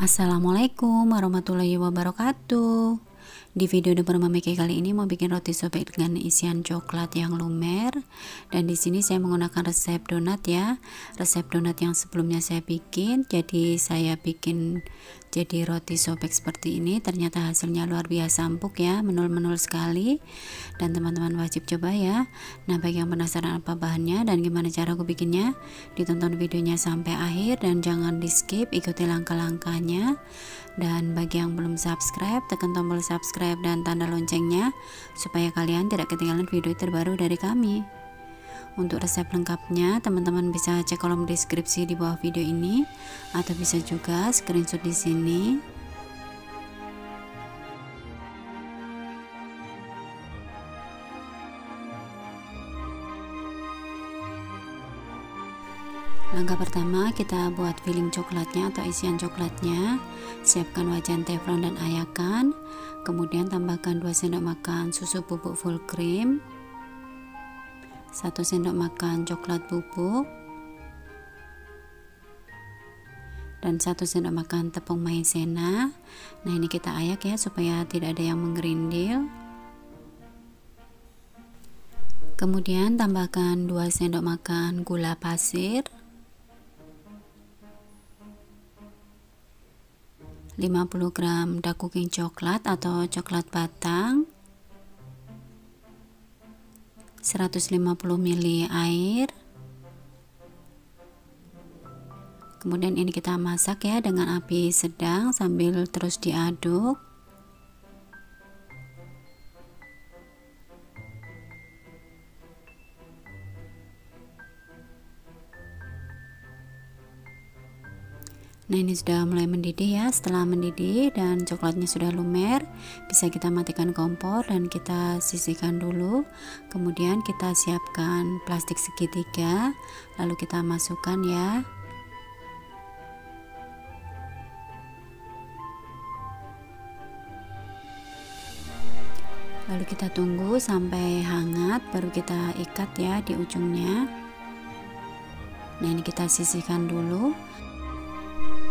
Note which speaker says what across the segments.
Speaker 1: Assalamualaikum warahmatullahi wabarakatuh. Di video dapur Mami Kay kali ini mau bikin roti sobek dengan isian coklat yang lumer. Dan di sini saya menggunakan resep donat ya. Resep donat yang sebelumnya saya bikin, jadi saya bikin jadi roti sobek seperti ini. Ternyata hasilnya luar biasa empuk ya, menul-menul sekali. Dan teman-teman wajib coba ya. Nah, bagi yang penasaran apa bahannya dan gimana cara aku bikinnya, ditonton videonya sampai akhir dan jangan di skip, ikuti langkah-langkahnya. Dan bagi yang belum subscribe, tekan tombol subscribe dan tanda loncengnya supaya kalian tidak ketinggalan video terbaru dari kami. Untuk resep lengkapnya teman-teman bisa cek kolom deskripsi di bawah video ini atau bisa juga screenshot di sini. Langkah pertama, kita buat filling coklatnya atau isian coklatnya. Siapkan wajan teflon dan ayakan, kemudian tambahkan 2 sendok makan susu bubuk full cream, 1 sendok makan coklat bubuk, dan 1 sendok makan tepung maizena. Nah, ini kita ayak ya supaya tidak ada yang menggerindil. Kemudian tambahkan 2 sendok makan gula pasir, 50 gram dark cooking coklat atau coklat batang, 150 ml air. Kemudian ini kita masak ya dengan api sedang sambil terus diaduk. Nah, ini sudah mulai mendidih ya. Setelah mendidih dan coklatnya sudah lumer, bisa kita matikan kompor dan kita sisihkan dulu. Kemudian kita siapkan plastik segitiga, lalu kita masukkan ya. Lalu kita tunggu sampai hangat, baru kita ikat ya di ujungnya. Nah, ini kita sisihkan dulu.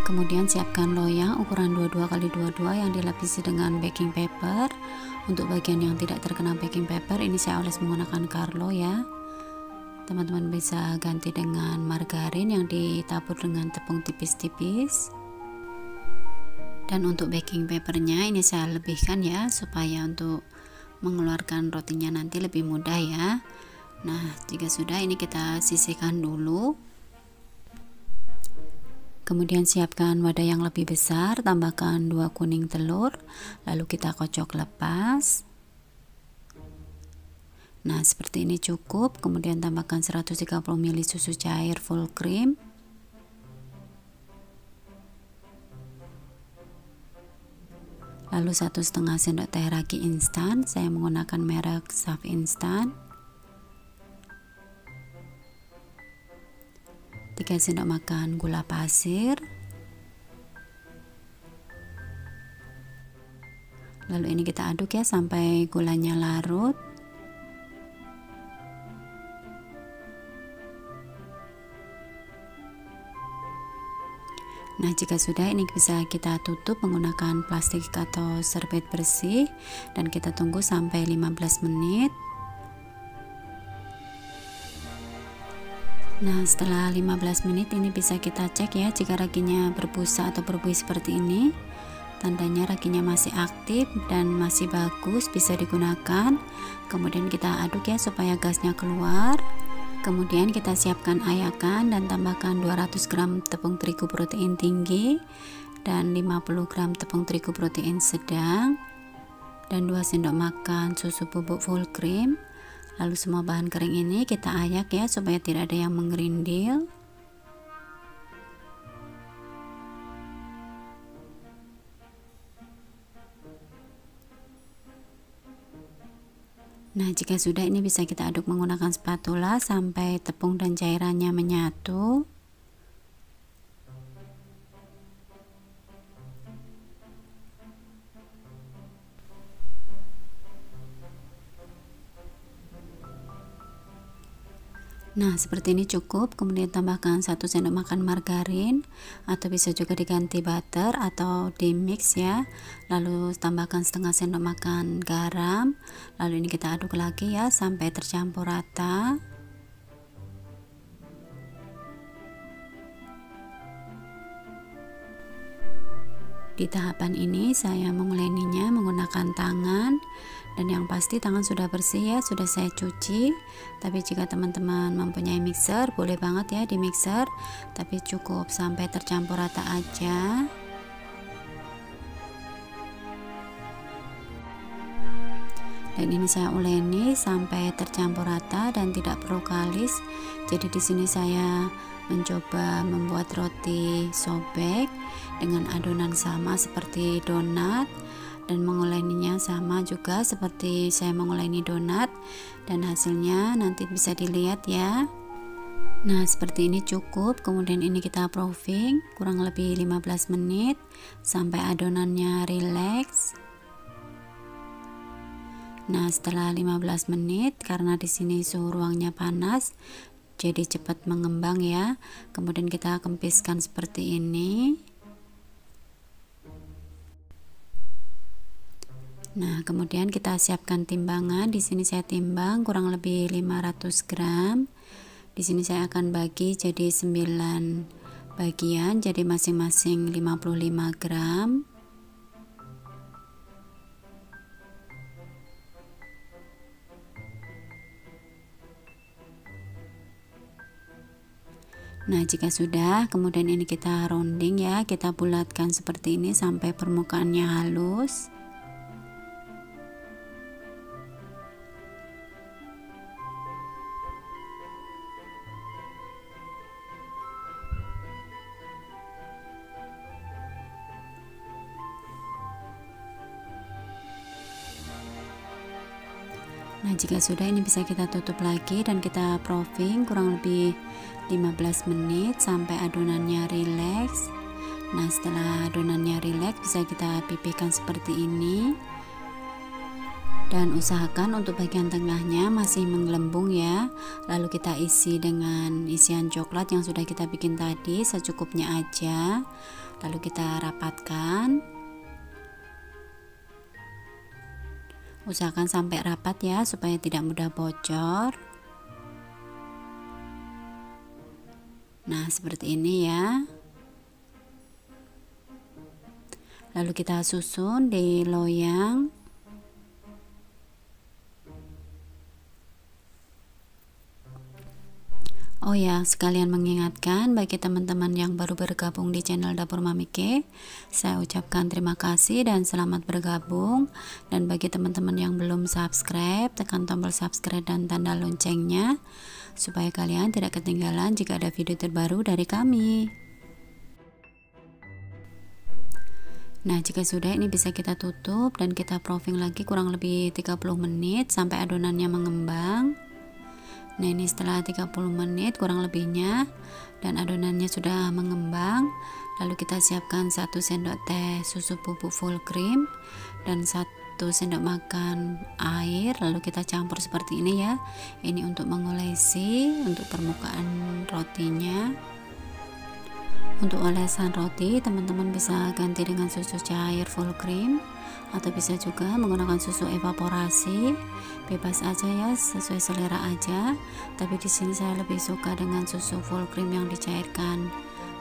Speaker 1: Kemudian siapkan loyang ukuran 22x22 yang dilapisi dengan baking paper. Untuk bagian yang tidak terkena baking paper, ini saya oles menggunakan Carlo ya. Teman-teman bisa ganti dengan margarin yang ditabur dengan tepung tipis-tipis. Dan untuk baking papernya ini saya lebihkan ya, supaya untuk mengeluarkan rotinya nanti lebih mudah ya. Nah, jika sudah, ini kita sisihkan dulu. Kemudian siapkan wadah yang lebih besar, tambahkan 2 kuning telur, lalu kita kocok lepas. Nah, seperti ini cukup. Kemudian tambahkan 130 ml susu cair full cream, lalu 1,5 sendok teh ragi instan, saya menggunakan merek Saf Instan, 3 sendok makan gula pasir. Lalu ini kita aduk ya sampai gulanya larut. Nah, jika sudah, ini bisa kita tutup menggunakan plastik atau serbet bersih dan kita tunggu sampai 15 menit. Nah, setelah 15 menit ini bisa kita cek ya, jika raginya berbusa atau berbuih seperti ini, tandanya raginya masih aktif dan masih bagus, bisa digunakan. Kemudian kita aduk ya supaya gasnya keluar. Kemudian kita siapkan ayakan dan tambahkan 200 gram tepung terigu protein tinggi dan 50 gram tepung terigu protein sedang dan 2 sendok makan susu bubuk full cream. Lalu semua bahan kering ini kita ayak ya supaya tidak ada yang menggerindil. Nah, jika sudah, ini bisa kita aduk menggunakan spatula sampai tepung dan cairannya menyatu. Nah, seperti ini cukup. Kemudian tambahkan 1 sendok makan margarin, atau bisa juga diganti butter atau di mix ya. Lalu tambahkan setengah sendok makan garam. Lalu ini kita aduk lagi ya sampai tercampur rata. Di tahapan ini saya menguleninya menggunakan tangan, dan yang pasti tangan sudah bersih ya, sudah saya cuci. Tapi jika teman-teman mempunyai mixer, boleh banget ya di mixer, tapi cukup sampai tercampur rata aja. Dan ini saya uleni sampai tercampur rata dan tidak perlu kalis. Jadi di sini saya mencoba membuat roti sobek dengan adonan sama seperti donat, dan menguleninya sama juga seperti saya menguleni donat, dan hasilnya nanti bisa dilihat ya. Nah, seperti ini cukup. Kemudian ini kita proofing kurang lebih 15 menit sampai adonannya rileks. Nah, setelah 15 menit, karena di sini suhu ruangnya panas, jadi cepat mengembang ya. Kemudian kita kempiskan seperti ini. Nah, kemudian kita siapkan timbangan. Di sini saya timbang kurang lebih 500 gram. Di sini saya akan bagi jadi 9 bagian, jadi masing-masing 55 gram. Nah, jika sudah, kemudian ini kita rounding ya, kita bulatkan seperti ini sampai permukaannya halus. Nah, jika sudah, ini bisa kita tutup lagi dan kita proofing kurang lebih 15 menit sampai adonannya rileks. Nah, setelah adonannya rileks bisa kita pipihkan seperti ini. Dan usahakan untuk bagian tengahnya masih menggelembung ya. Lalu kita isi dengan isian coklat yang sudah kita bikin tadi secukupnya aja. Lalu kita rapatkan. Usahakan sampai rapat ya supaya tidak mudah bocor. Nah, seperti ini ya. Lalu kita susun di loyang. Oh ya, sekalian mengingatkan bagi teman-teman yang baru bergabung di channel Dapur Mami K, saya ucapkan terima kasih dan selamat bergabung. Dan bagi teman-teman yang belum subscribe, tekan tombol subscribe dan tanda loncengnya supaya kalian tidak ketinggalan jika ada video terbaru dari kami. Nah, jika sudah, ini bisa kita tutup dan kita proofing lagi kurang lebih 30 menit sampai adonannya mengembang. Nah, ini setelah 30 menit kurang lebihnya dan adonannya sudah mengembang. Lalu kita siapkan 1 sendok teh susu bubuk full cream dan 1 sendok makan air. Lalu kita campur seperti ini ya. Ini untuk mengolesi untuk permukaan rotinya. Untuk olesan roti, teman-teman bisa ganti dengan susu cair full cream atau bisa juga menggunakan susu evaporasi. Bebas aja ya, sesuai selera aja. Tapi di sini saya lebih suka dengan susu full cream yang dicairkan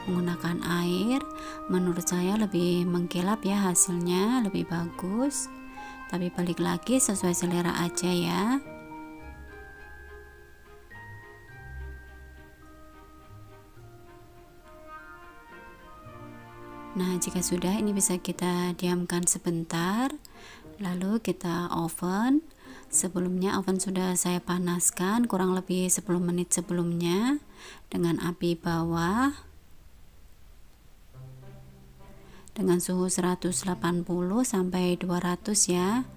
Speaker 1: menggunakan air. Menurut saya lebih mengkilap ya, hasilnya lebih bagus. Tapi balik lagi sesuai selera aja ya. Nah, jika sudah, ini bisa kita diamkan sebentar. Lalu kita oven. Sebelumnya oven sudah saya panaskan kurang lebih 10 menit sebelumnya dengan api bawah dengan suhu 180 sampai 200 ya.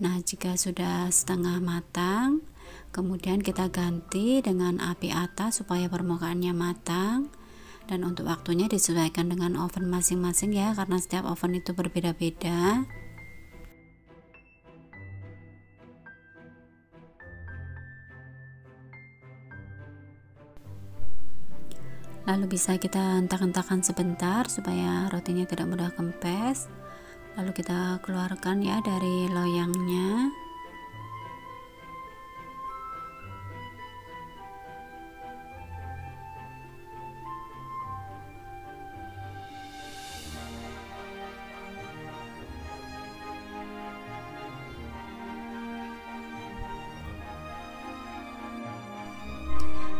Speaker 1: Nah, jika sudah setengah matang, kemudian kita ganti dengan api atas supaya permukaannya matang. Dan untuk waktunya disesuaikan dengan oven masing-masing ya, karena setiap oven itu berbeda-beda. Lalu bisa kita hentak-hentakan sebentar supaya rotinya tidak mudah kempes. Lalu kita keluarkan ya dari loyangnya.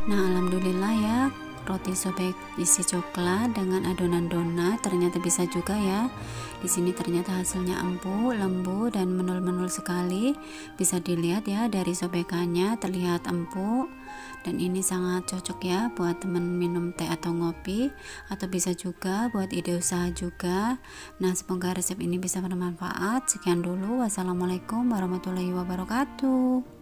Speaker 1: Nah, alhamdulillah ya, roti sobek isi coklat dengan adonan donat ternyata bisa juga ya. Di sini ternyata hasilnya empuk, lembut dan menul-menul sekali. Bisa dilihat ya dari sobekannya terlihat empuk. Dan ini sangat cocok ya buat temen minum teh atau ngopi, atau bisa juga buat ide usaha juga. Nah, semoga resep ini bisa bermanfaat. Sekian dulu. Wassalamualaikum warahmatullahi wabarakatuh.